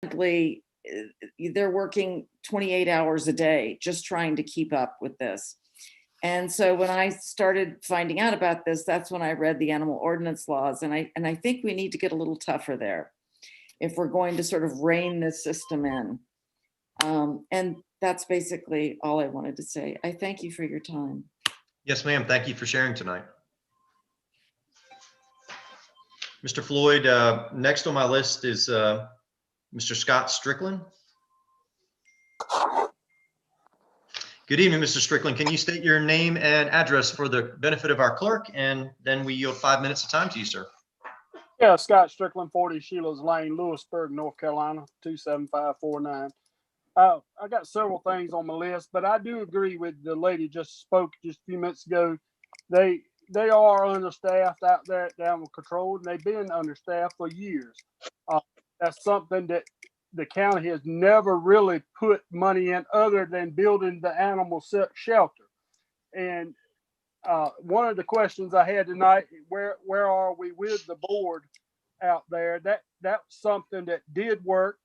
they're working 28 hours a day just trying to keep up with this. And so when I started finding out about this, that's when I read the animal ordinance laws. And I think we need to get a little tougher there if we're going to sort of rein this system in. And that's basically all I wanted to say. I thank you for your time. Yes, ma'am. Thank you for sharing tonight. Mr. Floyd, next on my list is Mr. Scott Strickland. Good evening, Mr. Strickland. Can you state your name and address for the benefit of our clerk, and then we yield 5 minutes of time to you, sir. Yeah, Scott Strickland, 40 Sheila's Lane, Lewisburg, North Carolina, 27549. I got several things on my list, but I do agree with the lady just spoke just a few minutes ago. They are understaffed out there at Animal Control, and they've been understaffed for years. That's something that the county has never really put money in other than building the animal shelter. And one of the questions I had tonight, where are we with the board out there? That's something that did work,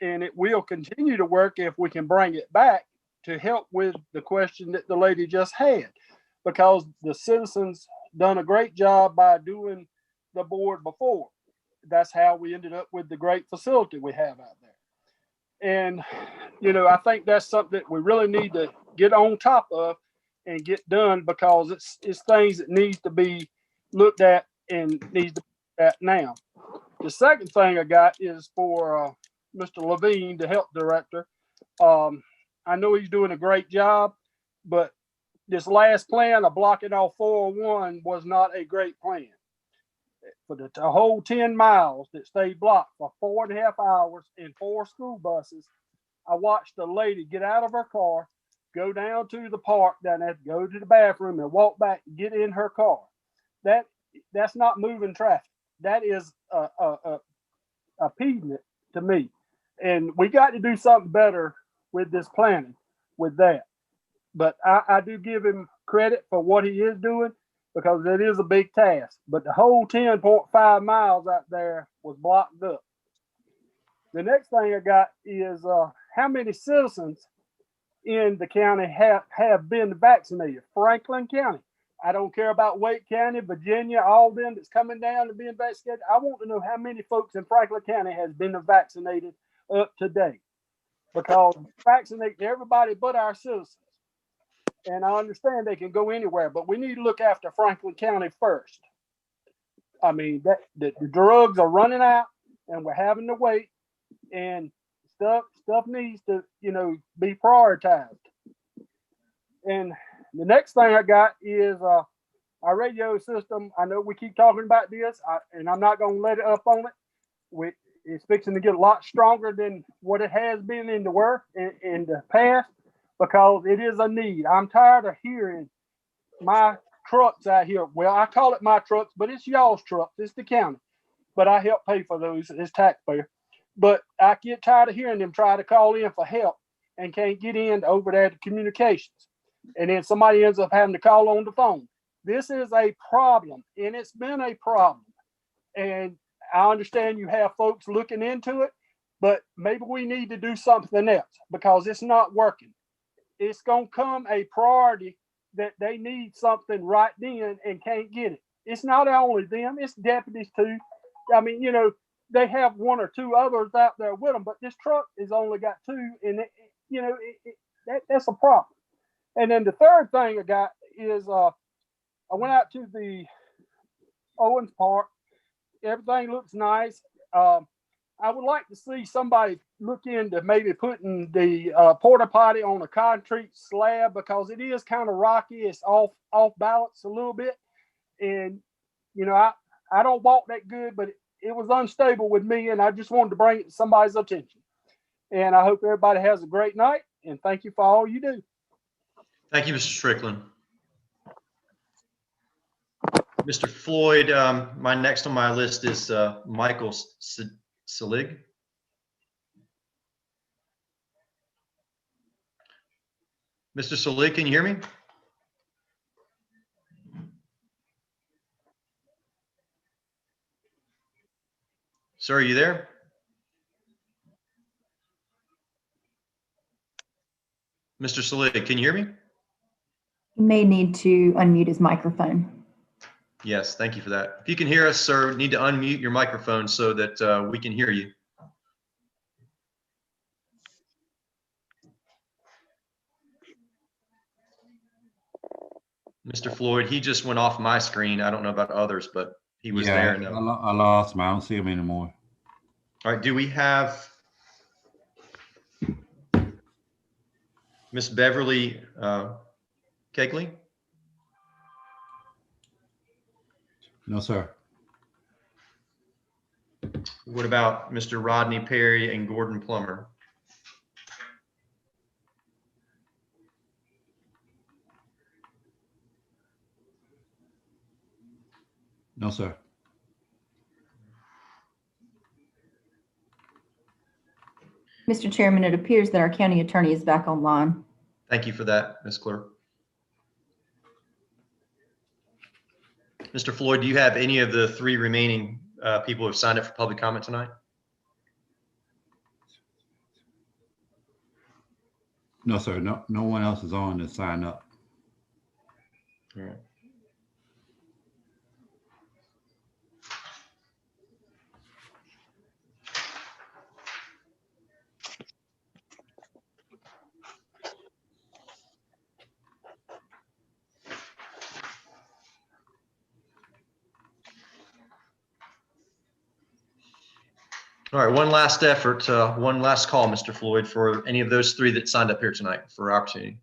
and it will continue to work if we can bring it back to help with the question that the lady just had, because the citizens done a great job by doing the board before. That's how we ended up with the great facility we have out there. And, I think that's something that we really need to get on top of and get done, because it's things that needs to be looked at and needs to be at now. The second thing I got is for Mr. Levine, the health director. I know he's doing a great job, but this last plan of blocking off 401 was not a great plan. For the whole 10 miles that stayed blocked for 4.5 hours in 4 school buses, I watched a lady get out of her car, go down to the park down there, go to the bathroom, and walk back and get in her car. That's not moving traffic. That is a pediment to me. And we got to do something better with this planning with that. But I do give him credit for what he is doing, because it is a big task. But the whole 10.5 miles out there was blocked up. The next thing I got is how many citizens in the county have been vaccinated? Franklin County. I don't care about Wake County, Virginia, all them that's coming down to being vaccinated. I want to know how many folks in Franklin County has been vaccinated up to date, because vaccinating everybody but our citizens. And I understand they can go anywhere, but we need to look after Franklin County first. I mean, the drugs are running out, and we're having to wait, and stuff needs to, be prioritized. And the next thing I got is our radio system. I know we keep talking about this, and I'm not going to let it up on it. It's fixing to get a lot stronger than what it has been in the past, because it is a need. I'm tired of hearing my trucks out here. Well, I call it my trucks, but it's y'all's trucks. It's the county. But I help pay for those as taxpayer. But I get tired of hearing them try to call in for help and can't get in over there to communications. And then somebody ends up having to call on the phone. This is a problem, and it's been a problem. And I understand you have folks looking into it, but maybe we need to do something else, because it's not working. It's going to come a priority that they need something right then and can't get it. It's not only them, it's deputies too. I mean, they have 1 or 2 others out there with them, but this truck has only got 2, and that's a problem. And then the third thing I got is I went out to the Owens Park. Everything looks nice. I would like to see somebody look into maybe putting the porta potty on a concrete slab, because it is kind of rocky. It's off balance a little bit. And, I don't walk that good, but it was unstable with me, and I just wanted to bring it to somebody's attention. And I hope everybody has a great night, and thank you for all you do. Thank you, Mr. Strickland. Mr. Floyd, my next on my list is Michael Selig. Mr. Selig, can you hear me? Sir, are you there? Mr. Salig, can you hear me? He may need to unmute his microphone. Yes, thank you for that. If you can hear us, sir, need to unmute your microphone so that we can hear you. Mr. Floyd, he just went off my screen. I don't know about others, but he was there. Yeah, No. I lost him. I don't see him anymore. All right, do we have Miss Beverly Kegley? No, sir. What about Mr. Rodney Perry and Gordon Plummer? No, sir. Mr. Chairman, it appears that our county attorney is back online. Thank you for that, Ms. Clerk. Mr. Floyd, do you have any of the three remaining people who have signed up for public comment tonight? No, sir. No one else is on to sign up. All right. All right, one last effort, one last call, Mr. Floyd, for any of those three that signed up here tonight for opportunity.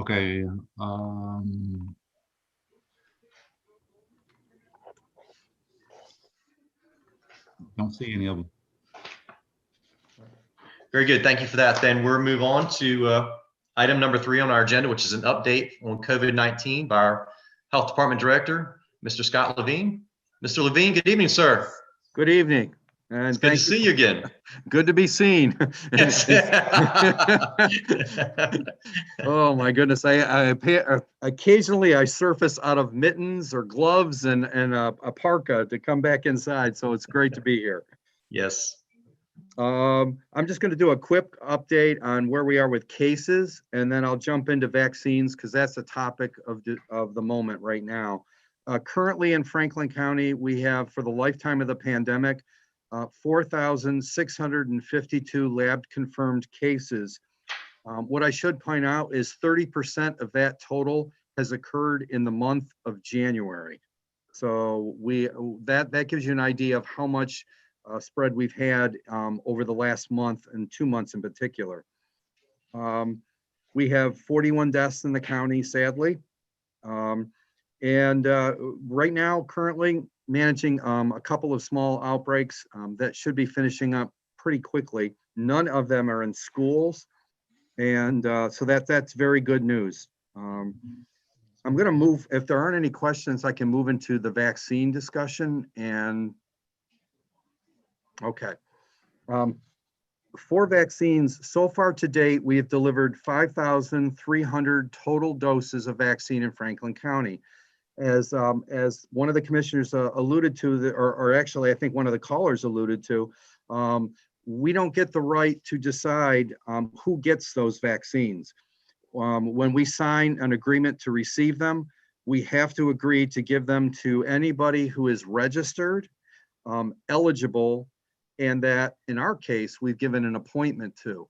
Okay. Don't see any of them. Very good. Thank you for that. Then we'll move on to item number 3 on our agenda, which is an update on COVID-19 by our Health Department Director, Mr. Scott Levine. Mr. Levine, good evening, sir. Good evening. And It's good to see you again. Good to be seen. Yes. Oh my goodness. Occasionally I surface out of mittens or gloves and a parka to come back inside. So it's great to be here. Yes. I'm just going to do a quick update on where we are with cases, and then I'll jump into vaccines because that's the topic of the moment right now. Currently in Franklin County, we have, for the lifetime of the pandemic, 4,652 lab confirmed cases. What I should point out is 30% of that total has occurred in the month of January. So that gives you an idea of how much spread we've had over the last month and 2 months in particular. We have 41 deaths in the county, sadly. Right now, currently managing a couple of small outbreaks that should be finishing up pretty quickly. None of them are in schools. And so that's very good news. I'm going to move, if there aren't any questions, I can move into the vaccine discussion. And okay. For vaccines, so far to date, we have delivered 5,300 total doses of vaccine in Franklin County. As one of the commissioners alluded to, or actually I think one of the callers alluded to, we don't get the right to decide who gets those vaccines. When we sign an agreement to receive them, we have to agree to give them to anybody who is registered, eligible, and that in our case, we've given an appointment to.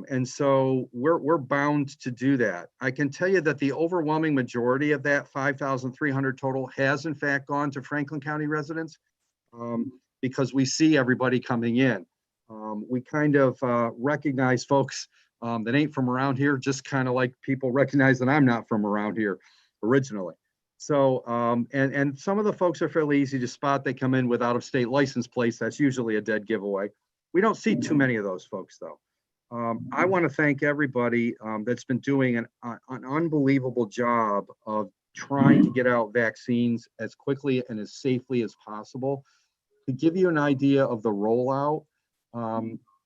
And so we're bound to do that. I can tell you that the overwhelming majority of that 5,300 total has in fact gone to Franklin County residents because we see everybody coming in. We kind of recognize folks that ain't from around here, just kind of like people recognize that I'm not from around here originally. So, and some of the folks are fairly easy to spot. They come in with out-of-state license plates. That's usually a dead giveaway. We don't see too many of those folks though. I want to thank everybody that's been doing an unbelievable job of trying to get out vaccines as quickly and as safely as possible. To give you an idea of the rollout,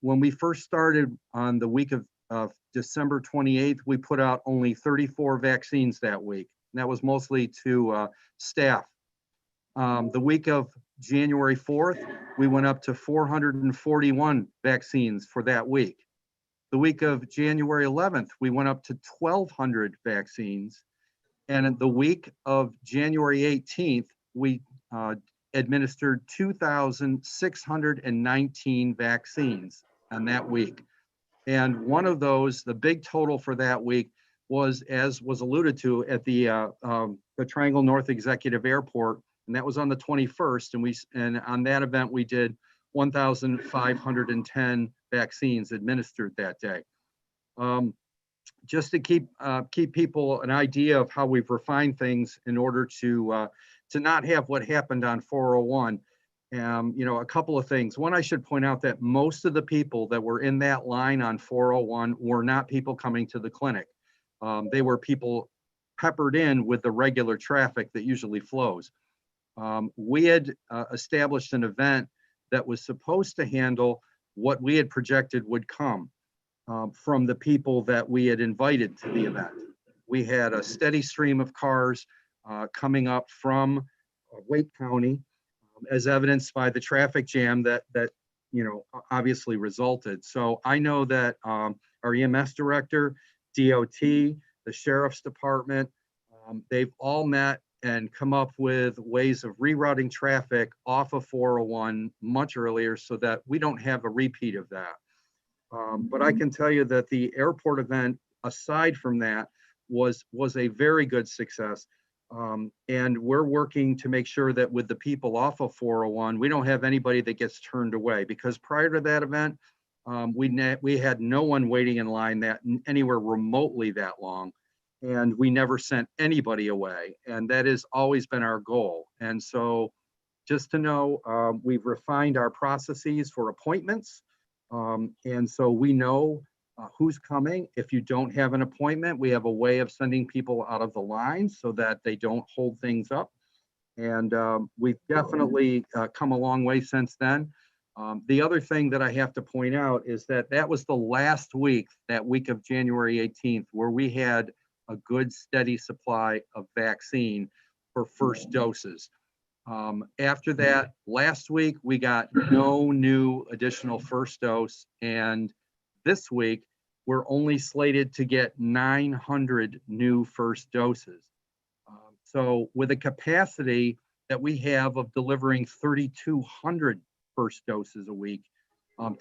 when we first started on the week of December 28th, we put out only 34 vaccines that week. And that was mostly to staff. The week of January 4th, we went up to 441 vaccines for that week. The week of January 11th, we went up to 1,200 vaccines. And in the week of January 18th, we administered 2,619 vaccines on that week. And one of those, the big total for that week was, as was alluded to, at the Triangle North Executive Airport, and that was on the 21st. And on that event, we did 1,510 vaccines administered that day. Just to keep people an idea of how we've refined things in order to not have what happened on 401. A couple of things. One, I should point out that most of the people that were in that line on 401 were not people coming to the clinic. They were people peppered in with the regular traffic that usually flows. We had established an event that was supposed to handle what we had projected would come from the people that we had invited to the event. We had a steady stream of cars coming up from Wake County, as evidenced by the traffic jam that obviously resulted. So I know that our EMS director, DOT, the Sheriff's Department, they've all met and come up with ways of rerouting traffic off of 401 much earlier so that we don't have a repeat of that. But I can tell you that the airport event, aside from that, was a very good success. And we're working to make sure that with the people off of 401, we don't have anybody that gets turned away, because prior to that event, we had no one waiting in line that anywhere remotely that long. And we never sent anybody away. And that has always been our goal. And so just to know, we've refined our processes for appointments. And so we know who's coming. If you don't have an appointment, we have a way of sending people out of the line so that they don't hold things up. And we've definitely come a long way since then. The other thing that I have to point out is that that was the last week, that week of January 18th, where we had a good steady supply of vaccine for first doses. After that, last week, we got no new additional first dose. And this week, we're only slated to get 900 new first doses. So with a capacity that we have of delivering 3,200 first doses a week,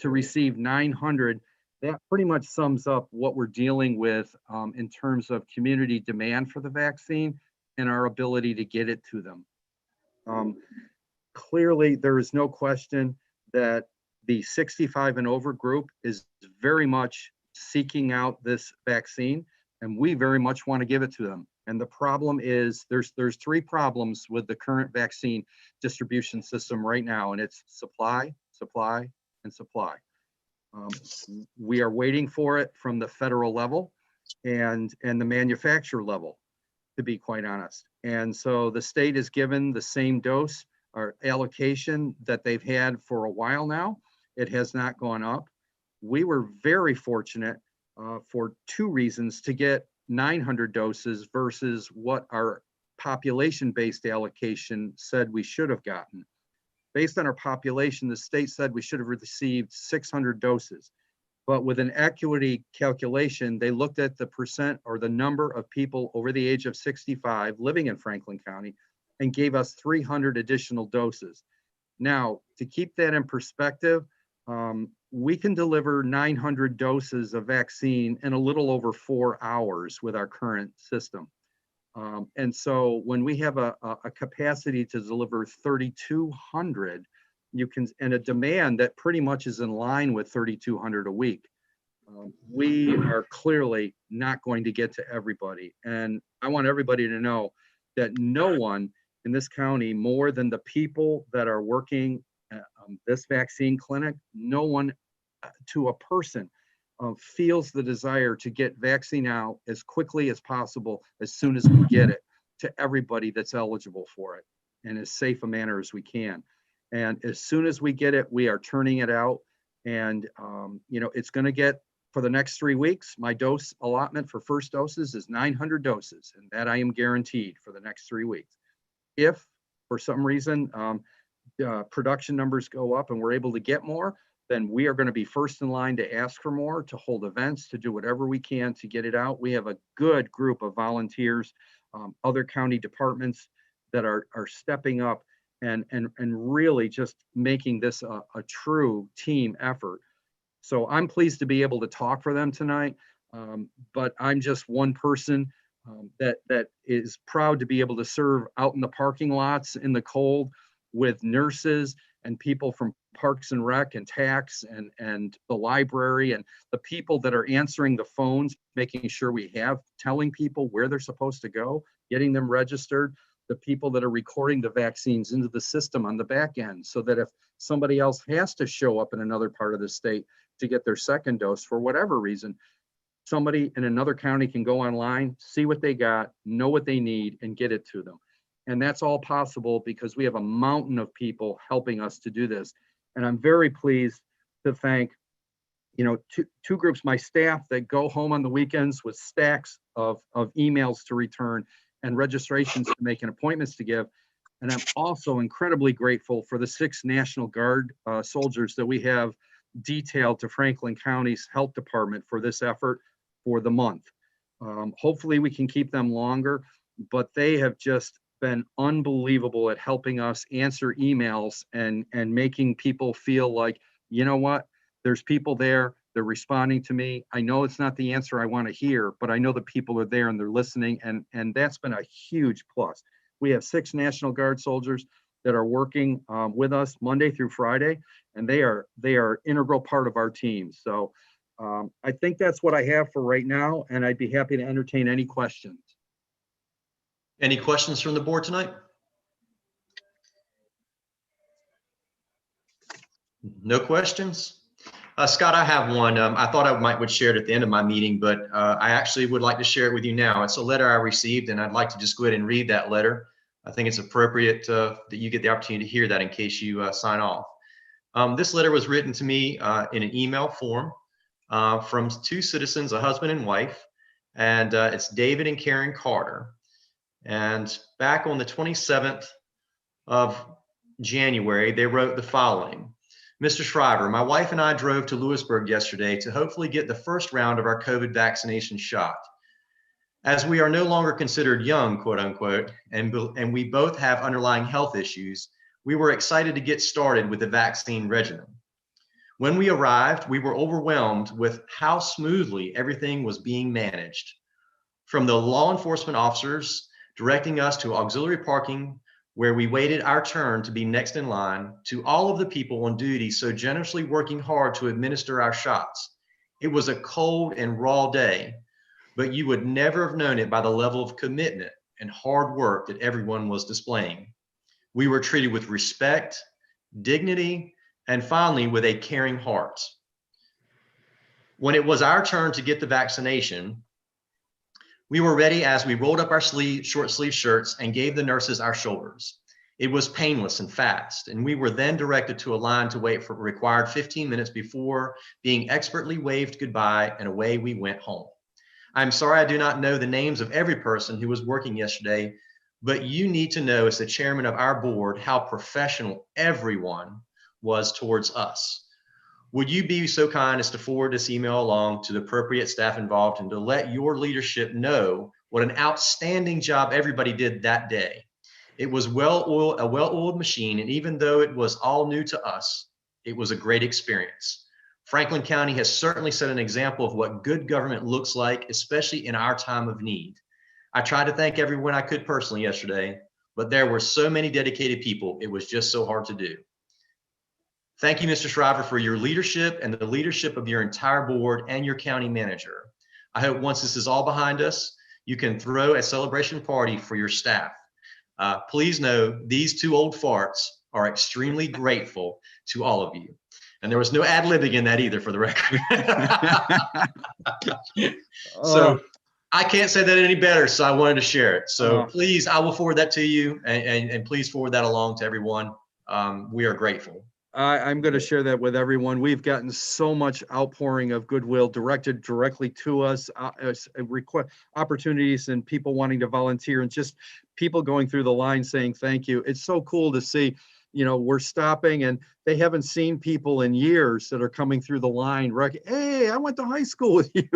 to receive 900, that pretty much sums up what we're dealing with in terms of community demand for the vaccine and our ability to get it to them. Clearly, there is no question that the 65 and over group is very much seeking out this vaccine, and we very much want to give it to them. And the problem is there's three problems with the current vaccine distribution system right now, and it's supply, supply, and supply. We are waiting for it from the federal level and the manufacturer level, to be quite honest. And so the state is given the same dose or allocation that they've had for a while now. It has not gone up. We were very fortunate for two reasons to get 900 doses versus what our population-based allocation said we should have gotten. Based on our population, the state said we should have received 600 doses. But with an equity calculation, they looked at the percent or the number of people over the age of 65 living in Franklin County and gave us 300 additional doses. Now, to keep that in perspective, we can deliver 900 doses of vaccine in a little over 4 hours with our current system. And so when we have a capacity to deliver 3,200, you can, and a demand that pretty much is in line with 3,200 a week, we are clearly not going to get to everybody. And I want everybody to know that no one in this county, more than the people that are working at this vaccine clinic, no one to a person feels the desire to get vaccine out as quickly as possible, as soon as we get it to everybody that's eligible for it, in as safe a manner as we can. And as soon as we get it, we are turning it out. And it's going to get, for the next 3 weeks, my dose allotment for first doses is 900 doses, and that I am guaranteed for the next 3 weeks. If for some reason production numbers go up and we're able to get more, then we are going to be first in line to ask for more, to hold events, to do whatever we can to get it out. We have a good group of volunteers, other county departments that are stepping up and really just making this a true team effort. So I'm pleased to be able to talk for them tonight, but I'm just one person that is proud to be able to serve out in the parking lots in the cold with nurses and people from Parks and Rec and tax and the library and the people that are answering the phones, making sure we have, telling people where they're supposed to go, getting them registered, the people that are recording the vaccines into the system on the back end, so that if somebody else has to show up in another part of the state to get their second dose for whatever reason, somebody in another county can go online, see what they got, know what they need, and get it to them. And that's all possible because we have a mountain of people helping us to do this. And I'm very pleased to thank, two groups, my staff that go home on the weekends with stacks of emails to return and registrations to make and appointments to give. And I'm also incredibly grateful for the 6 National Guard soldiers that we have detailed to Franklin County's Health Department for this effort for the month. Hopefully we can keep them longer, but they have just been unbelievable at helping us answer emails and making people feel like, you know what, there's people there, they're responding to me. I know it's not the answer I want to hear, but I know the people are there and they're listening, and that's been a huge plus. We have 6 National Guard soldiers that are working with us Monday through Friday, and they are integral part of our team. So I think that's what I have for right now, and I'd be happy to entertain any questions. Any questions from the board tonight? No questions? Scott, I have one. I thought I would share it at the end of my meeting, but I actually would like to share it with you now. It's a letter I received, and I'd like to just go ahead and read that letter. I think it's appropriate that you get the opportunity to hear that in case you sign off. This letter was written to me in an email form from 2 citizens, a husband and wife, and it's David and Karen Carter. And back on the 27th of January, they wrote the following. Mr. Shriver, my wife and I drove to Lewisburg yesterday to hopefully get the first round of our COVID vaccination shot. As we are no longer considered young, quote unquote, and we both have underlying health issues, we were excited to get started with the vaccine regimen. When we arrived, we were overwhelmed with how smoothly everything was being managed. From the law enforcement officers directing us to auxiliary parking, where we waited our turn to be next in line, to all of the people on duty so generously working hard to administer our shots. It was a cold and raw day, but you would never have known it by the level of commitment and hard work that everyone was displaying. We were treated with respect, dignity, and finally with a caring heart. When it was our turn to get the vaccination, we were ready as we rolled up our short sleeve shirts and gave the nurses our shoulders. It was painless and fast, and we were then directed to a line to wait for required 15 minutes before being expertly waved goodbye, and away we went home. I'm sorry I do not know the names of every person who was working yesterday, but you need to know as the chairman of our board how professional everyone was towards us. Would you be so kind as to forward this email along to the appropriate staff involved and to let your leadership know what an outstanding job everybody did that day? It was a well-oiled machine, and even though it was all new to us, it was a great experience. Franklin County has certainly set an example of what good government looks like, especially in our time of need. I tried to thank everyone I could personally yesterday, but there were so many dedicated people, it was just so hard to do. Thank you, Mr. Shriver, for your leadership and the leadership of your entire board and your county manager. I hope once this is all behind us, you can throw a celebration party for your staff. Please know these 2 old farts are extremely grateful to all of you. And there was no ad-libbing in that either, for the record. So I can't say that any better, so I wanted to share it. So please, I will forward that to you, and please forward that along to everyone. We are grateful. I'm going to share that with everyone. We've gotten so much outpouring of goodwill directed directly to us, opportunities and people wanting to volunteer, and just people going through the line saying thank you. It's so cool to see. we're stopping, and they haven't seen people in years that are coming through the line. Hey, I went to high school with you.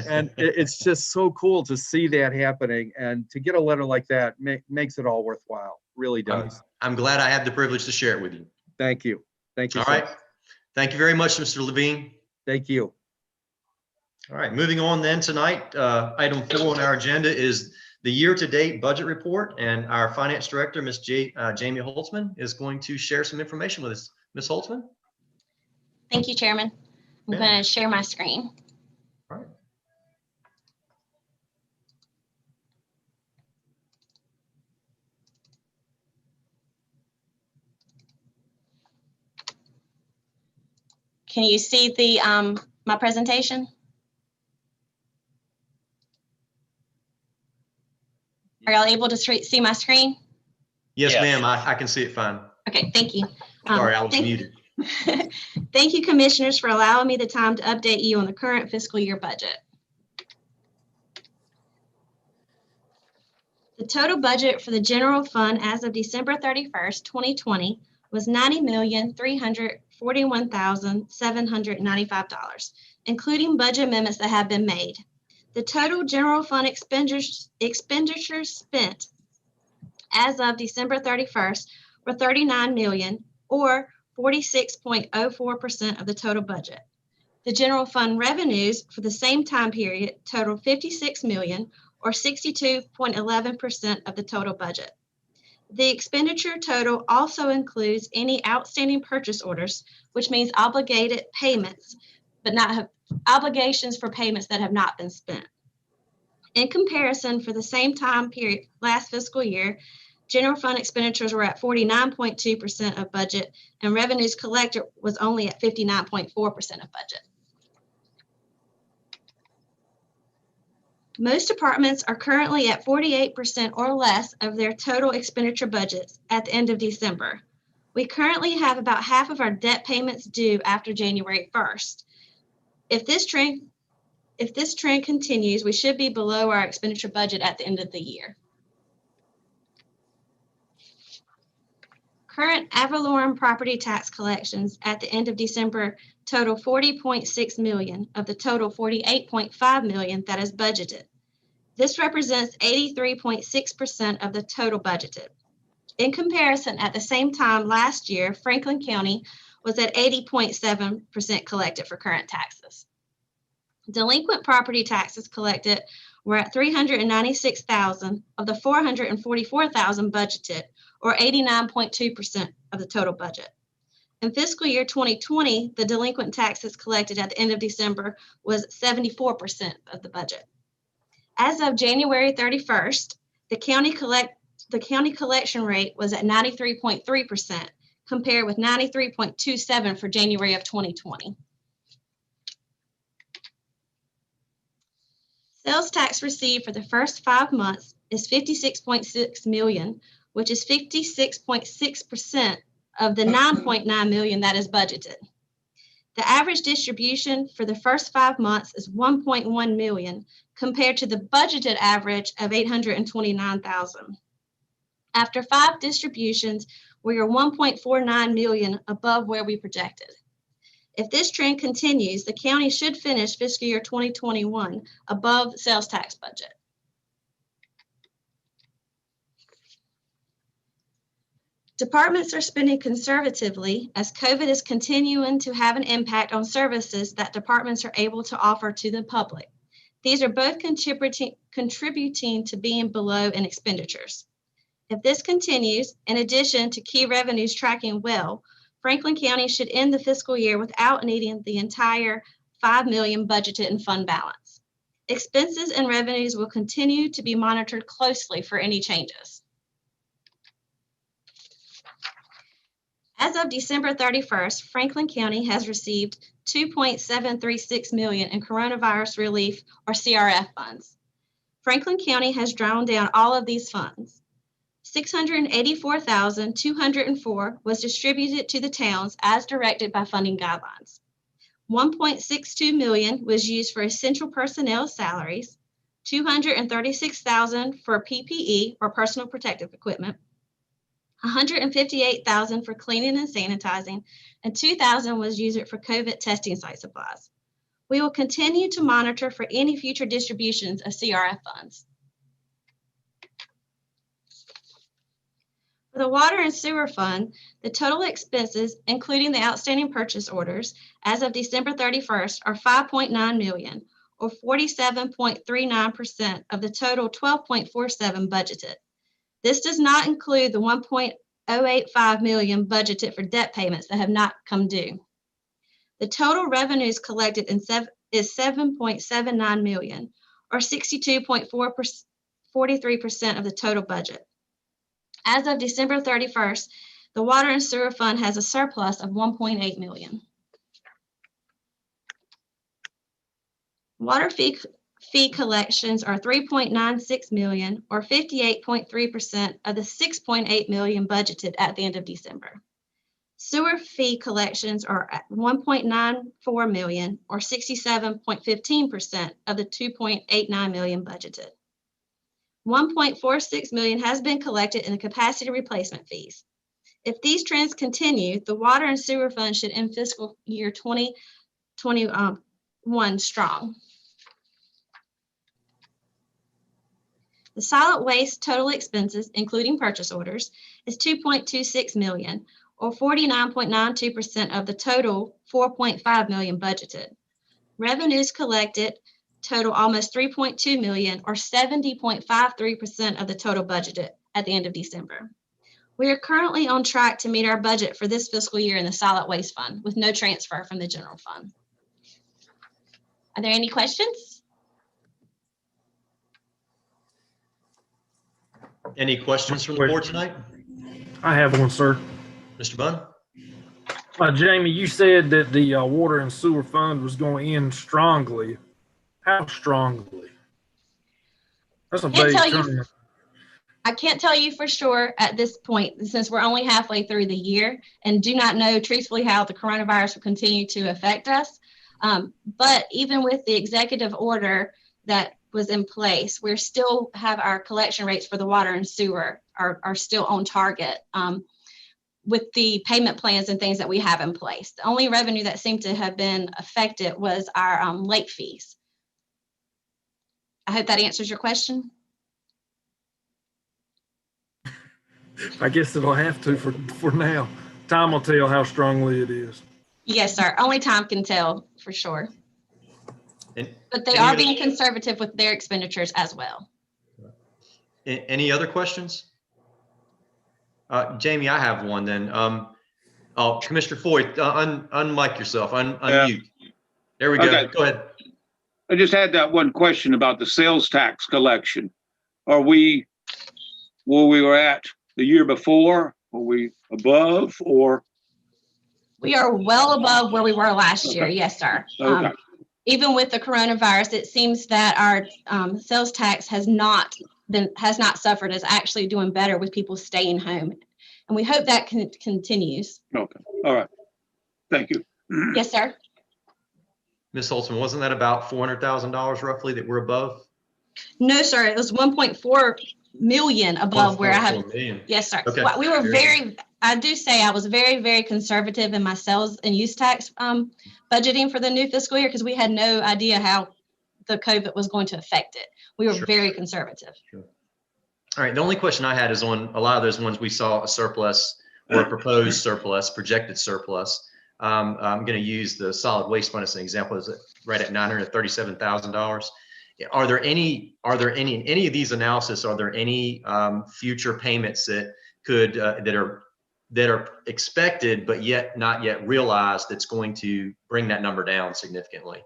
And it's just so cool to see that happening, and to get a letter like that makes it all worthwhile. Really does. I'm glad I have the privilege to share it with you. Thank you. Thank you. All sir. right. Thank you very much, Mr. Levine. Thank you. All right, moving on then tonight, item 4 on our agenda is the year-to-date budget report, and our finance director, Ms. Jamie Holtzman, is going to share some information with us. Ms. Holtzman? Thank you, Chairman. I'm Yeah. going to share my screen. All right. Can you see the my presentation? Are y'all able to see my screen? Yes, Yes. ma'am, I can see it fine. Okay, thank you. Sorry, I was thank- muted. Thank you, Commissioners, for allowing me the time to update you on the current fiscal year budget. The total budget for the general fund as of December 31st, 2020 was $90,341,795, including budget amendments that have been made. The total general fund expenditures spent as of December 31st were $39 million, or 46.04% of the total budget. The general fund revenues for the same time period totaled $56 million, or 62.11% of the total budget. The expenditure total also includes any outstanding purchase orders, which means obligated payments, but not have obligations for payments that have not been spent. In comparison, for the same time period last fiscal year, general fund expenditures were at 49.2% of budget, and revenues collected was only at 59.4% of budget. Most departments are currently at 48% or less of their total expenditure budgets at the end of December. We currently have about half of our debt payments due after January 1st. If this trend continues, we should be below our expenditure budget at the end of the year. Current ad valorem property tax collections at the end of December total $40.6 million of the total $48.5 million that is budgeted. This represents 83.6% of the total budgeted. In comparison, at the same time last year, Franklin County was at 80.7% collected for current taxes. Delinquent property taxes collected were at $396,000 of the $444,000 budgeted, or 89.2% of the total budget. In fiscal year 2020, the delinquent taxes collected at the end of December was 74% of the budget. As of January 31st, the county collection rate was at 93.3%, compared with 93.27% for January of 2020. Sales tax received for the first 5 months is $56.6 million, which is 56.6% of the $9.9 million that is budgeted. The average distribution for the first 5 months is $1.1 million, compared to the budgeted average of $829,000. After 5 distributions, we are $1.49 million above where we projected. If this trend continues, the county should finish fiscal year 2021 above the sales tax budget. Departments are spending conservatively as COVID is continuing to have an impact on services that departments are able to offer to the public. These are both contributing to being below in expenditures. If this continues, in addition to key revenues tracking well, Franklin County should end the fiscal year without needing the entire $5 million budgeted in fund balance. Expenses and revenues will continue to be monitored closely for any changes. As of December 31st, Franklin County has received $2.736 million in coronavirus relief or CRF funds. Franklin County has drawn down all of these funds. $684,204 was distributed to the towns as directed by funding guidelines. $1.62 million was used for essential personnel salaries, $236,000 for PPE or personal protective equipment, $158,000 for cleaning and sanitizing, and $2,000 was used for COVID testing site supplies. We will continue to monitor for any future distributions of CRF funds. For the water and sewer fund, the total expenses, including the outstanding purchase orders, as of December 31st are $5.9 million, or 47.39% of the total $12.47 budgeted. This does not include the $1.085 million budgeted for debt payments that have not come due. The total revenues collected is $7.79 million, or 62.43% of the total budget. As of December 31st, the water and sewer fund has a surplus of $1.8 million. Water fee collections are $3.96 million, or 58.3% of the $6.8 million budgeted at the end of December. Sewer fee collections are at $1.94 million, or 67.15% of the $2.89 million budgeted. $1.46 million has been collected in the capacity replacement fees. If these trends continue, the water and sewer fund should end fiscal year 2021 strong. The solid waste total expenses, including purchase orders, is $2.26 million, or 49.92% of the total $4.5 million budgeted. Revenues collected total almost $3.2 million, or 70.53% of the total budgeted at the end of December. We are currently on track to meet our budget for this fiscal year in the solid waste fund with no transfer from the general fund. Are there any questions? Any questions from the board tonight? I have one, sir. Mr. Bunn? Jamie, you said that the water and sewer fund was going to end strongly. How strongly? That's a big term. I can't tell you for sure at this point, since we're only halfway through the year and do not know truthfully how the coronavirus will continue to affect us. But even with the executive order that was in place, we still have our collection rates for the water and sewer are still on target with the payment plans and things that we have in place. The only revenue that seemed to have been affected was our late fees. I hope that answers your question. I guess it'll have to for now. Time will tell how strongly it is. Yes, sir. Only time can tell for sure. But they are being conservative with their expenditures as well. Any other questions? Jamie, I have one then. Commissioner Foy, unmic yourself, unmute. There we go. Okay. Go ahead. I just had that one question about the sales tax collection. Are we where we were at the year before? Are we above or? We are well above where we were last year. Yes, sir. Okay. Even with the coronavirus, it seems that our sales tax has not suffered, is actually doing better with people staying home. And we hope that continues. Okay. All right. Thank you. Yes, sir. Ms. Holtzman, wasn't that about $400,000 roughly that we're above? No, sir. It was 1.4 million above where I have. 1.4 million. Yes, sir. Okay. We were I do say I was very, very conservative in my sales and use tax budgeting for the new fiscal year because we had no idea how the COVID was going to affect it. We were very conservative. Sure. All right. The only question I had is on a lot of those ones we saw a surplus or a proposed surplus, projected surplus. I'm going to use the solid waste fund as an example. Is it right at $937,000? Are there any in any of these analysis? Are there any future payments that could that are expected but yet not yet realized that's going to bring that number down significantly?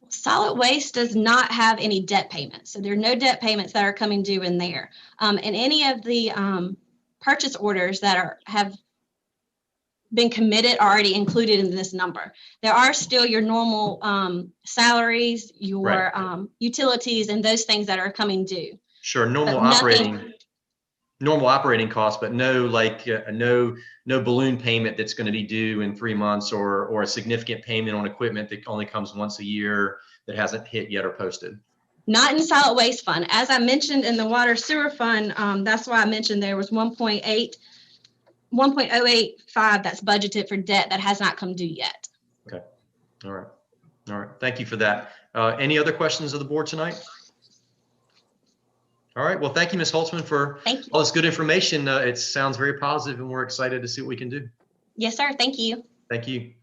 Solid waste does not have any debt payments, so there are no debt payments that are coming due in there. And any of the purchase orders that have been committed are already included in this number. There are still your normal salaries, your utilities, and those things that are coming due. Sure, normal operating costs, but no no balloon payment that's going to be due in 3 months or a significant payment on equipment that only comes once a year that hasn't hit yet or posted. Not in solid waste fund. As I mentioned in the water sewer fund, that's why I mentioned there was 1.8 1.085 that's budgeted for debt that has not come due yet. All right. All right. Thank you for that. Any other questions of the board tonight? All right. Well, thank you, Ms. Holtzman, for Thank you. all this good information. It sounds very positive, and we're excited to see what we can do. Yes, sir. Thank you. Thank you.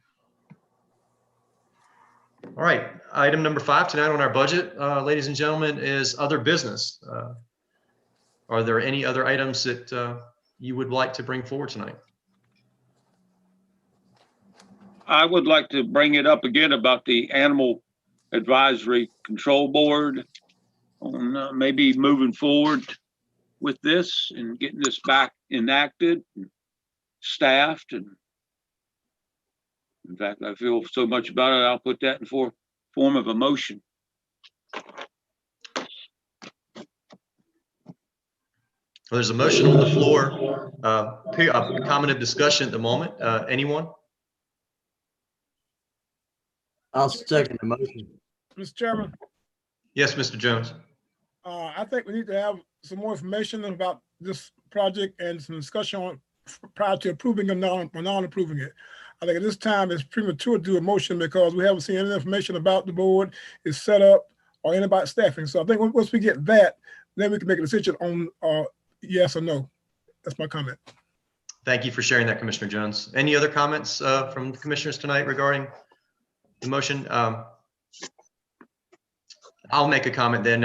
All right. Item number 5 tonight on our budget, ladies and gentlemen, is other business. Are there any other items that you would like to bring forward tonight? I would like to bring it up again about the Animal Advisory Control Board on maybe moving forward with this and getting this back enacted, and staffed. And in fact, I feel so much about it, I'll put that in form of a motion. There's a motion on the floor. A comment of discussion at the moment. Anyone? I'll second the motion. Mr. Chairman, Yes, Mr. Jones. I think we need to have some more information about this project and some discussion on prior to approving or non-approving it. I think at this time it's premature to do a motion because we haven't seen any information about the board, its setup, or anything about staffing. So I think once we get that, then we can make a decision on yes or no. That's my comment. Thank you for sharing that, Commissioner Jones. Any other comments from the commissioners tonight regarding the motion? I'll make a comment then.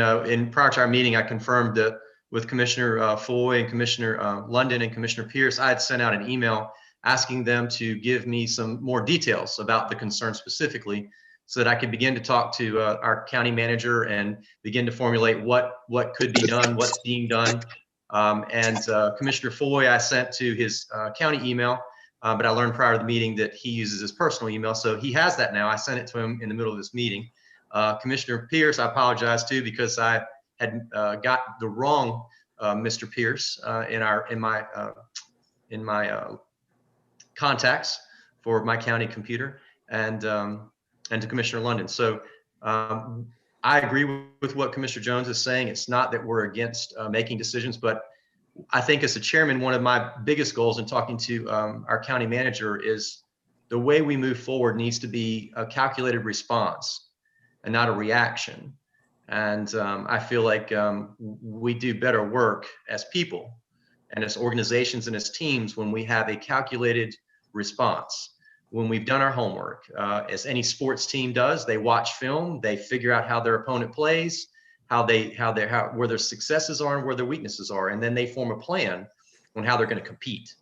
Prior to our meeting, I confirmed that with Commissioner Foy and Commissioner London and Commissioner Pierce, I had sent out an email asking them to give me some more details about the concern specifically so that I could begin to talk to our county manager and begin to formulate what could be done, what's being done. Commissioner Foy, I sent to his county email, but I learned prior to the meeting that he uses his personal email. So he has that now. I sent it to him in the middle of this meeting. Commissioner Pierce, I apologize too, because I had got the wrong Mr. Pierce in my contacts for my county computer, and to Commissioner London. So I agree with what Commissioner Jones is saying. It's not that we're against making decisions, but I think as a chairman, one of my biggest goals in talking to our county manager is the way we move forward needs to be a calculated response and not a reaction. And I feel like we do better work as people and as organizations and as teams when we have a calculated response. When we've done our homework, as any sports team does, they watch film, they figure out how their opponent plays, where their successes are and where their weaknesses are, and then they form a plan on how they're going to compete.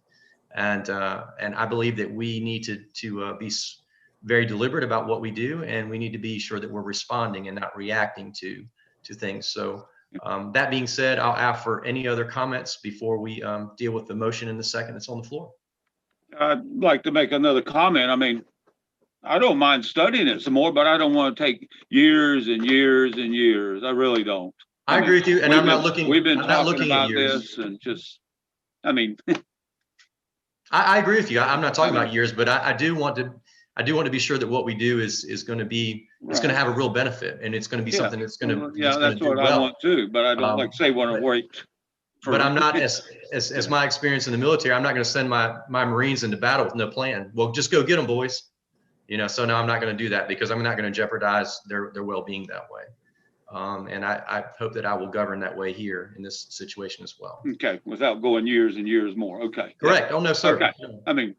And I believe that we need to be very deliberate about what we do, and we need to be sure that we're responding and not reacting to things. So that being said, I'll ask for any other comments before we deal with the motion in the second that's on the floor. I'd like to make another comment. I mean, I don't mind studying it some more, but I don't want to take years and years and years. I really don't. I agree with you, and we've been talking about years. this and just, I mean. I agree with you. I'm not talking about years, but I do want to be sure that what we do is going to be, it's going to have a real benefit, and it's going to be something that's going to, that's what I want too, but I don't like say want to wait. But I'm not, as my experience in the military, I'm not going to send my Marines into battle with no plan. Well, just go get them, boys. So now I'm not going to do that because I'm not going to jeopardize their well-being that way. And I hope that I will govern that way here in this situation as well. Okay, without going years and years more. Okay. Correct. Oh, no, sir. Okay. I mean,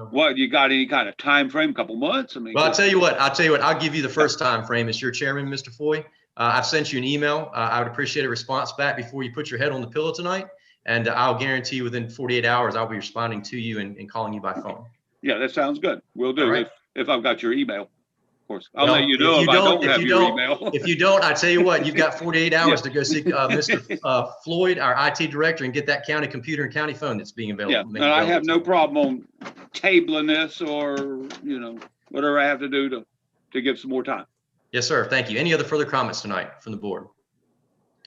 what, you got any kind of time frame, a couple months? I mean, well, I'll tell you what, I'll give you the first time frame as your chairman, Mr. Foy. I've sent you an email. I would appreciate a response back before you put your head on the pillow tonight. And I'll guarantee you within 48 hours, I'll be responding to you and calling you by phone. Yeah, that sounds good. We'll do right. if I've got your email. Of course, I'll Well, let you know if I don't have your email. If you don't, I tell you what, you've got 48 hours to go see Mr. Floyd, our IT director, and get that county computer and county phone that's being available. Yeah, and I have no problem on tabling this or, whatever I have to do to give some more time. Yes, sir. Thank you. Any other further comments tonight from the board?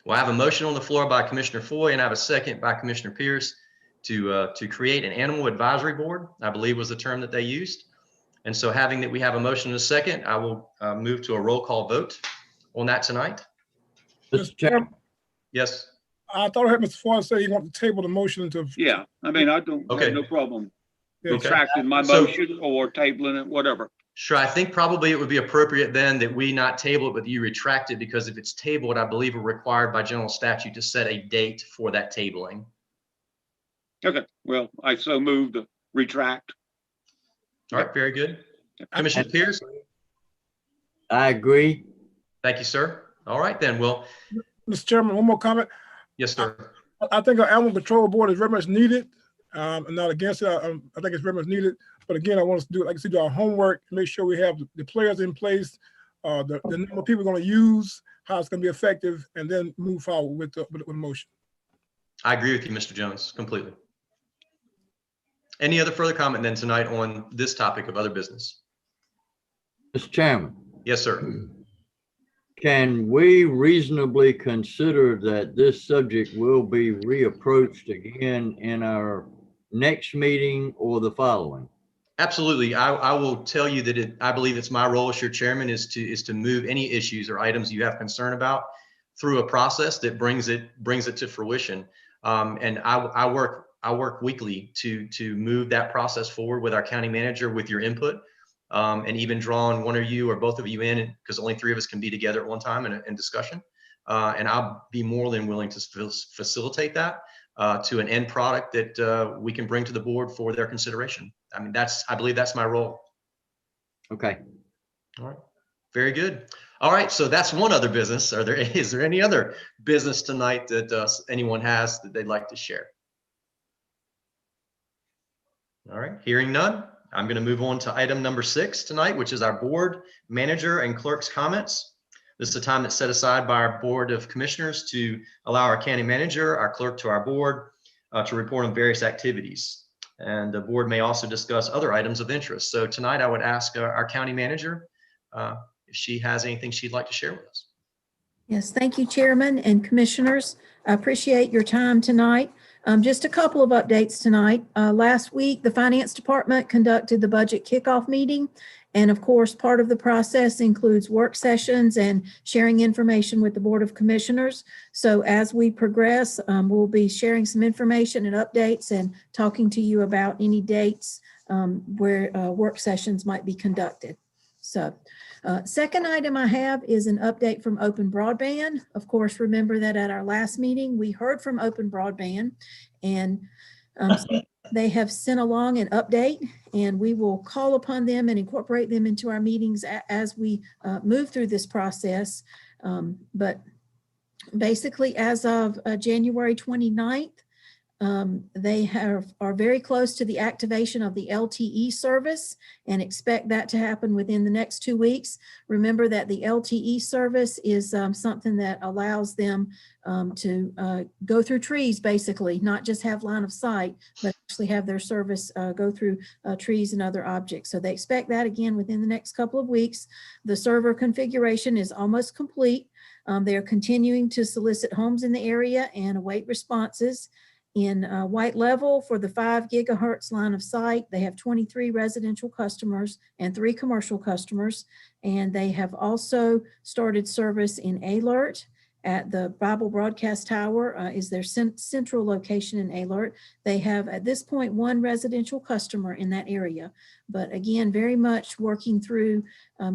Well, I have a motion on the floor by Commissioner Foy, and I have a second by Commissioner Pierce to create an animal advisory board, I believe was the term that they used. And so having that we have a motion in a second, I will move to a roll call vote on that tonight. Mr. Chairman, Yes. I thought I heard Mr. Ford say he wanted to table the motion to. Yeah, I mean, I don't Okay. have no problem Yeah, retracting my So- motion or tabling it, whatever. Sure, I think probably it would be appropriate then that we not table it, but you retract it, because if it's tabled, I believe we're required by general statute to set a date for that tabling. Okay, well, I so moved to retract. All right, very good. Commissioner Pierce, I agree. thank you, sir. All right, then, well, Mr. Chairman, one more comment. yes, sir. I think our animal control board is very much needed. I'm not against it. I think it's very much needed. But again, I want us to do, like I said, do our homework, make sure we have the players in place, the number of people we're going to use, how it's going to be effective, and then move forward with the motion. I agree with you, Mr. Jones, completely. Any other further comment then tonight on this topic of other business? Mr. Chairman, Yes, sir. can we reasonably consider that this subject will be reapproached again in our next meeting or the following? Absolutely. I will tell you that I believe it's my role as your chairman is to move any issues or items you have concern about through a process that brings it to fruition. And I work weekly to move that process forward with our county manager, with your input, and even drawing one of you or both of you in, because only 3 of us can be together at one time in discussion. And I'll be more than willing to facilitate that to an end product that we can bring to the board for their consideration. I mean, I believe that's my role. Okay. All right. Very good. All right. So that's one other business. Is there any other business tonight that anyone has that they'd like to share? All right. Hearing none, I'm going to move on to item number 6 tonight, which is our board manager and clerk's comments. This is a time that's set aside by our Board of Commissioners to allow our county manager, our clerk to our board to report on various activities. And the board may also discuss other items of interest. So tonight I would ask our county manager if she has anything she'd like to share with us. Yes, thank you, Chairman and Commissioners. I appreciate your time tonight. Just a couple of updates tonight. Last week, the Finance Department conducted the budget kickoff meeting. And of course, part of the process includes work sessions and sharing information with the Board of Commissioners. So as we progress, we'll be sharing some information and updates and talking to you about any dates where work sessions might be conducted. So second item I have is an update from Open Broadband. Of course, remember that at our last meeting, we heard from Open Broadband, and they have sent along an update, and we will call upon them and incorporate them into our meetings as we move through this process. But basically, as of January 29th, they are very close to the activation of the LTE service and expect that to happen within the next 2 weeks. Remember that the LTE service is something that allows them to go through trees, basically, not just have line of sight, but actually have their service go through trees and other objects. So they expect that again within the next couple of weeks. The server configuration is almost complete. They are continuing to solicit homes in the area and await responses. In White Level, for the 5 gigahertz line of sight, they have 23 residential customers and 3 commercial customers. And they have also started service in Alert at the Bible Broadcast Tower is their central location in Alert. They have at this point 1 residential customer in that area. But again, very much working through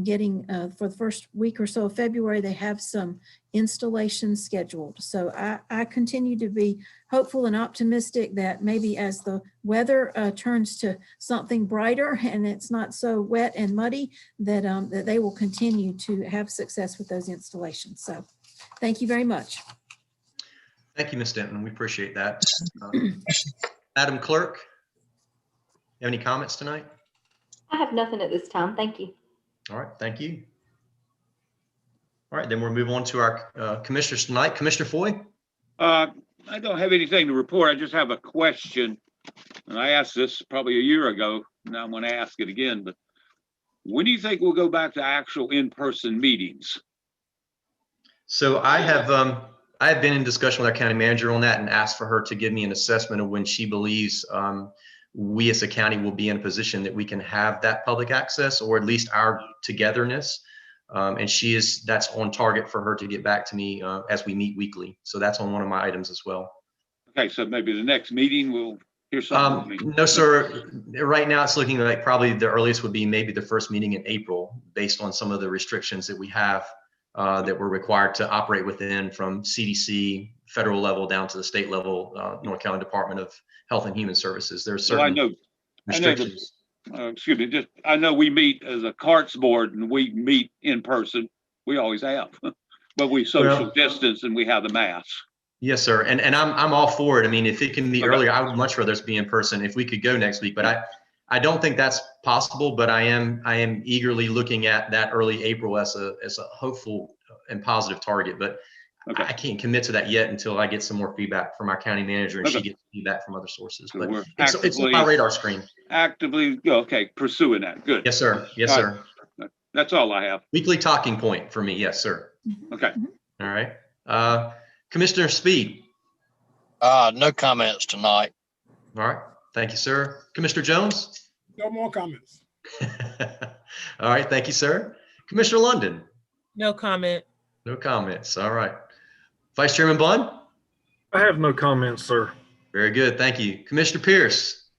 getting for the first week or so of February, they have some installations scheduled. So I continue to be hopeful and optimistic that maybe as the weather turns to something brighter and it's not so wet and muddy, that, that they will continue to have success with those installations. So thank you very much. Thank you, Ms. Denton. We appreciate that. Madam Clerk, you have any comments tonight? I have nothing at this time. Thank you. All right, thank you. All right, then we'll move on to our commissioners tonight. Commissioner Foy? I don't have anything to report. I just have a question. And I asked this probably a year ago. Now I'm going to ask it again. But when do you think we'll go back to actual in-person meetings? So I have been in discussion with our county manager on that and asked for her to give me an assessment of when she believes we as a county will be in a position that we can have that public access, or at least our togetherness. And that's on target for her to get back to me as we meet weekly. So that's on one of my items as well. Okay, so maybe the next meeting we'll hear something. No, sir. Right now it's looking like probably the earliest would be maybe the first meeting in April, based on some of the restrictions that we have that we're required to operate within, from CDC, federal level down to the state level, North Carolina Department of Health and Human Services. There's Well, I certain know the restrictions. excuse me, just, I know we meet as a CARTS board and we meet in person. We always have, but we social Well- distance and we have the masks. Yes, sir. And I'm all for it. I mean, if it can be Okay. earlier, I would much rather this be in person if we could go next week, but I don't think that's possible, but I am eagerly looking at that early April as a hopeful and positive target, but Okay. I can't commit to that yet until I get some more feedback from our county manager and she Okay. gets feedback from other sources, So but we're it's on actively- my radar screen. Actively, okay, pursuing that. Good. Yes, sir. Yes, All sir. That's all I have. Weekly talking point for me. Yes, sir. Okay. All right. Commissioner Speed. No comments tonight. All right. Thank you, sir. Commissioner Jones. No more comments. All right. Thank you, sir. Commissioner London. No comment. No comments. All right. Vice Chairman Blunt. I have no comments, sir. Very good. Thank you. Commissioner Pierce.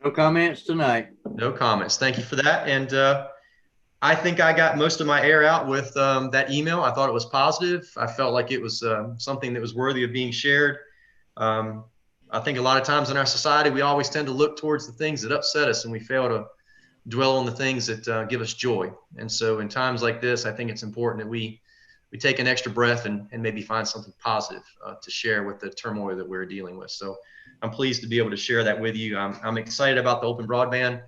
No comments tonight. No comments. Thank you for that. And I think I got most of my air out with that email. I thought it was positive. I felt like it was something that was worthy of being shared. I think a lot of times in our society, we always tend to look towards the things that upset us and we fail to dwell on the things that give us joy. And so in times like this, I think it's important that we take an extra breath and maybe find something positive to share with the turmoil that we're dealing with. So I'm pleased to be able to share that with you. I'm excited about the open broadband.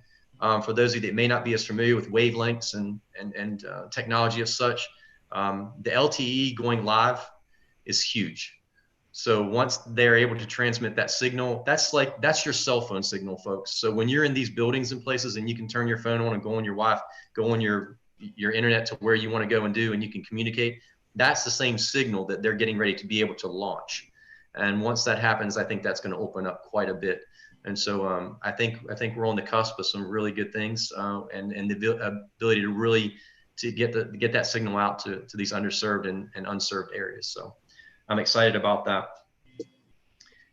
For those of you that may not be as familiar with wavelengths and technology as such, the LTE going live is huge. So once they're able to transmit that signal, that's your cell phone signal, folks. So when you're in these buildings and places and you can turn your phone on and go on your Wi-Fi, go on your internet to where you want to go and do, and you can communicate, that's the same signal that they're getting ready to be able to launch. And once that happens, I think that's going to open up quite a bit. And so I think we're on the cusp of some really good things and the ability to really get that signal out to these underserved and unserved areas. So I'm excited about that.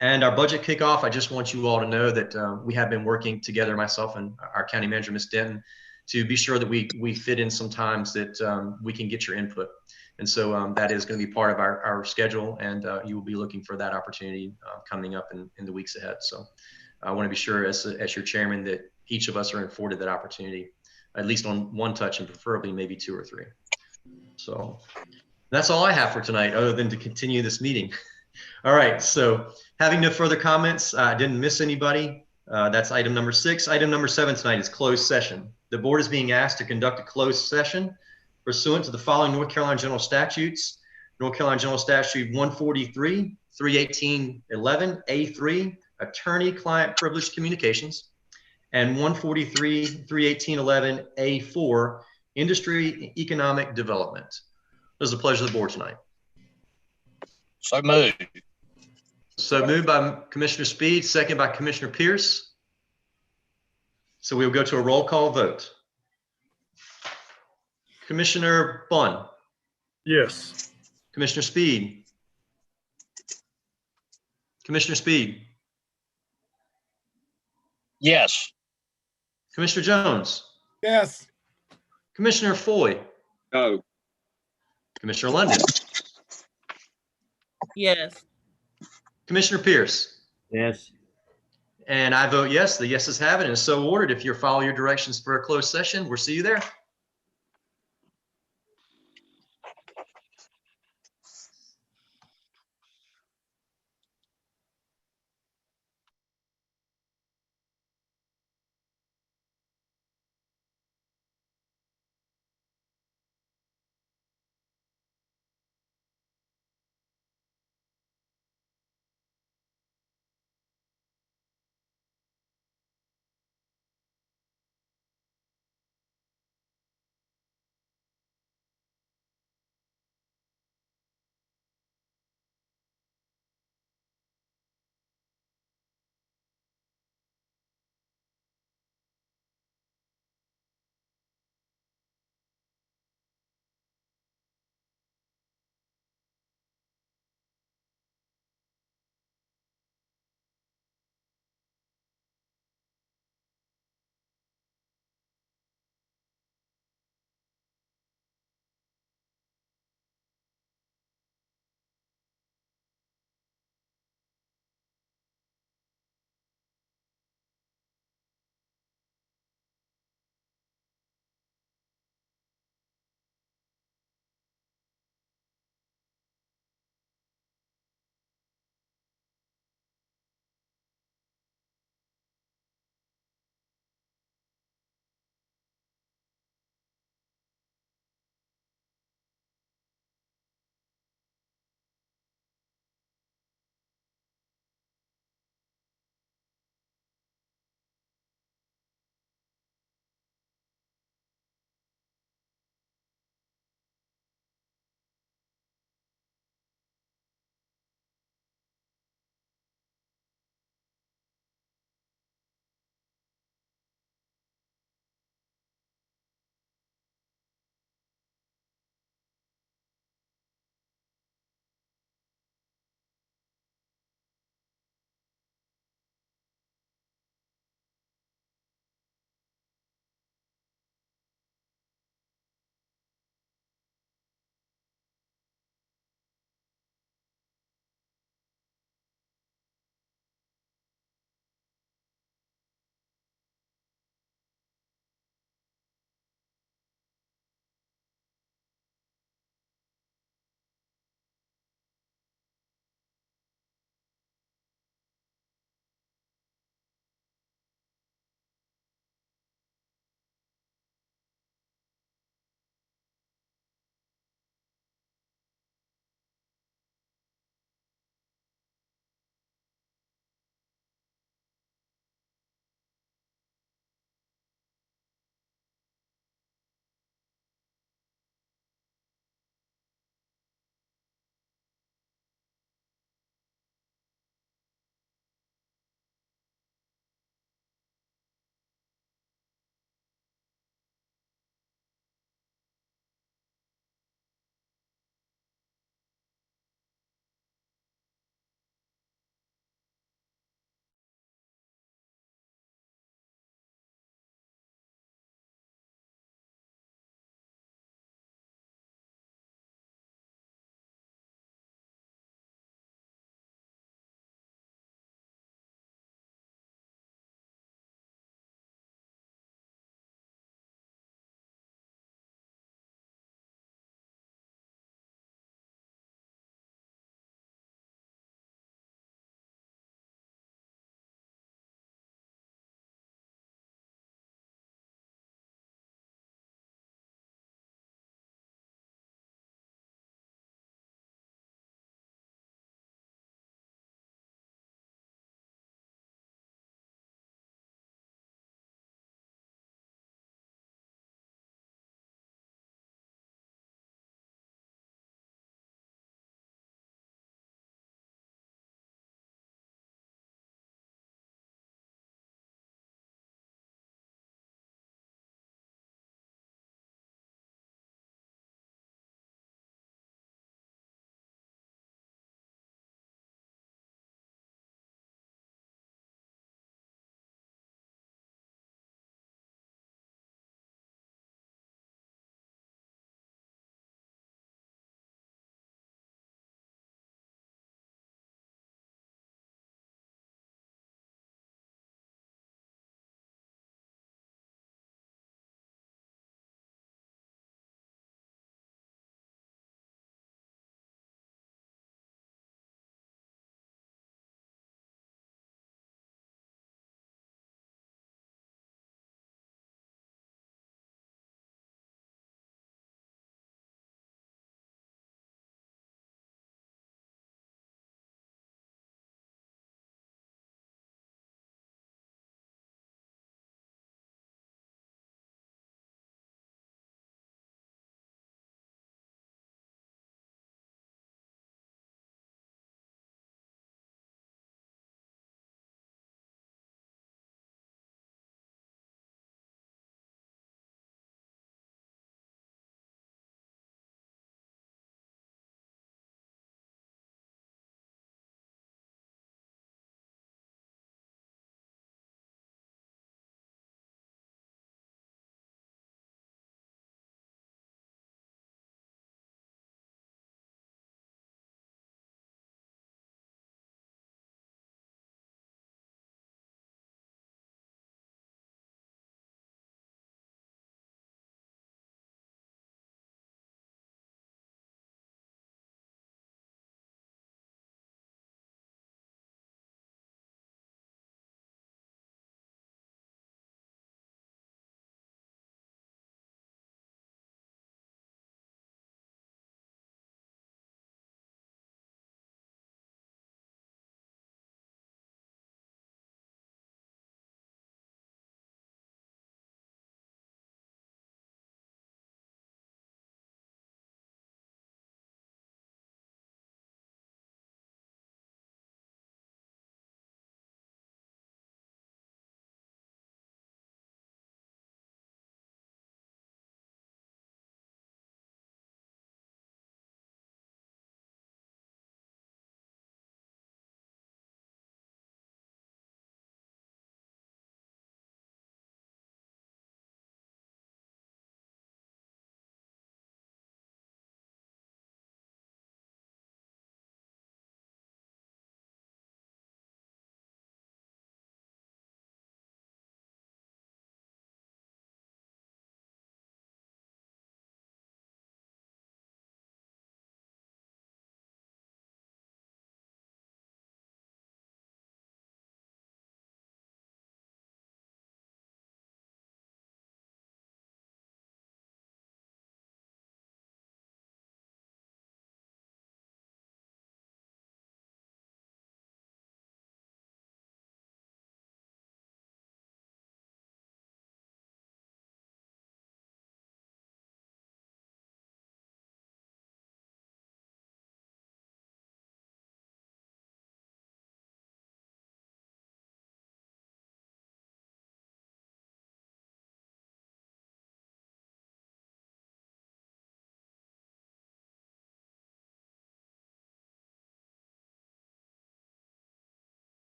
And our budget kickoff, I just want you all to know that we have been working together, myself and our county manager, Ms. Denton, to be sure that we fit in some times that we can get your input. And so that is going to be part of our schedule, and you will be looking for that opportunity coming up in the weeks ahead. So I want to be sure as your chairman that each of us are afforded that opportunity, at least on one touch and preferably maybe two or three. So that's all I have for tonight, other than to continue this meeting. All right, so having no further comments, I didn't miss anybody. That's item number 6. Item number 7 tonight is closed session. The board is being asked to conduct a closed session pursuant to the following North Carolina General Statutes. North Carolina General Statute 143, 318.11, A3, attorney-client privileged communications, and 143, 318.11, A4, industry economic development. It was a pleasure of the board tonight. So moved. So moved by Commissioner Speed, second by Commissioner Pierce. So we'll go to a roll call vote. Commissioner Bunn. Yes. Commissioner Speed. Commissioner Speed. Yes. Commissioner Jones. Yes. Commissioner Foy. No. Commissioner London. Yes. Commissioner Pierce. Yes. And I vote yes. The yeses have it, and so ordered. If you follow your directions for a closed session, we'll see you there.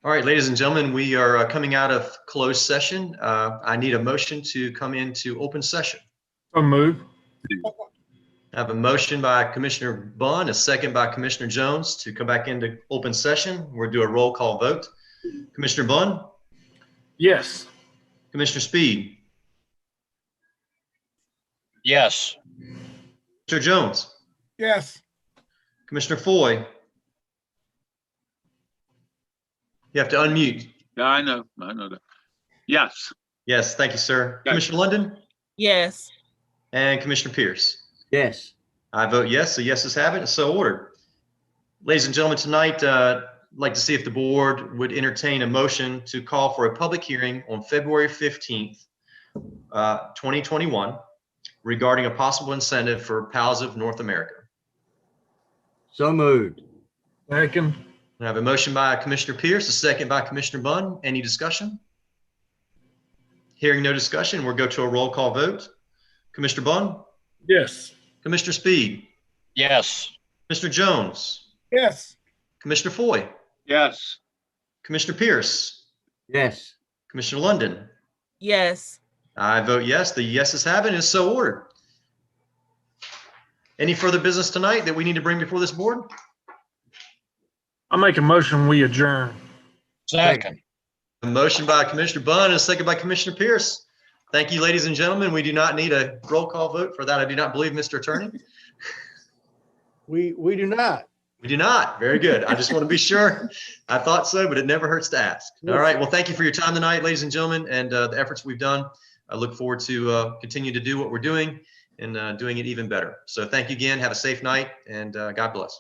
All right, ladies and gentlemen, we are coming out of closed session. I need a motion to come into open session. So move. I have a motion by Commissioner Bunn, a second by Commissioner Jones to come back into open session. We'll do a roll call vote. Commissioner Bunn, Yes. Commissioner Speed, Yes. Mr. Jones, Yes. Commissioner Foy. You have to unmute. Yeah, I know that. Yes. Yes, thank you, sir. Yes. Commissioner London Yes. and Commissioner Pierce. Yes. I vote yes. The yeses have it. It's so ordered. Ladies and gentlemen, tonight, I'd like to see if the board would entertain a motion to call for a public hearing on February 15th, 2021, regarding a possible incentive for PALs of North America. So moved. Second. I have a motion by Commissioner Pierce, a second by Commissioner Bunn. Any discussion? Hearing no discussion, we'll go to a roll call vote. Commissioner Bunn, Yes. Commissioner Speed, Yes. Mr. Jones, Yes. Commissioner Foy, Yes. Commissioner Pierce, Yes. Commissioner London. Yes. I vote yes. The yeses have it. It's so ordered. Any further business tonight that we need to bring before this board? I make a motion, we adjourn. Second. A motion by Commissioner Bunn and a second by Commissioner Pierce. Thank you, ladies and gentlemen. We do not need a roll call vote for that. I do not believe, Mr. Attorney. We do not. We do not. Very good. I just want to be sure. I thought so, but it never hurts to ask. All right. Well, thank you for your time tonight, ladies and gentlemen, and the efforts we've done. I look forward to continue to do what we're doing and doing it even better. So thank you again. Have a safe night and God bless.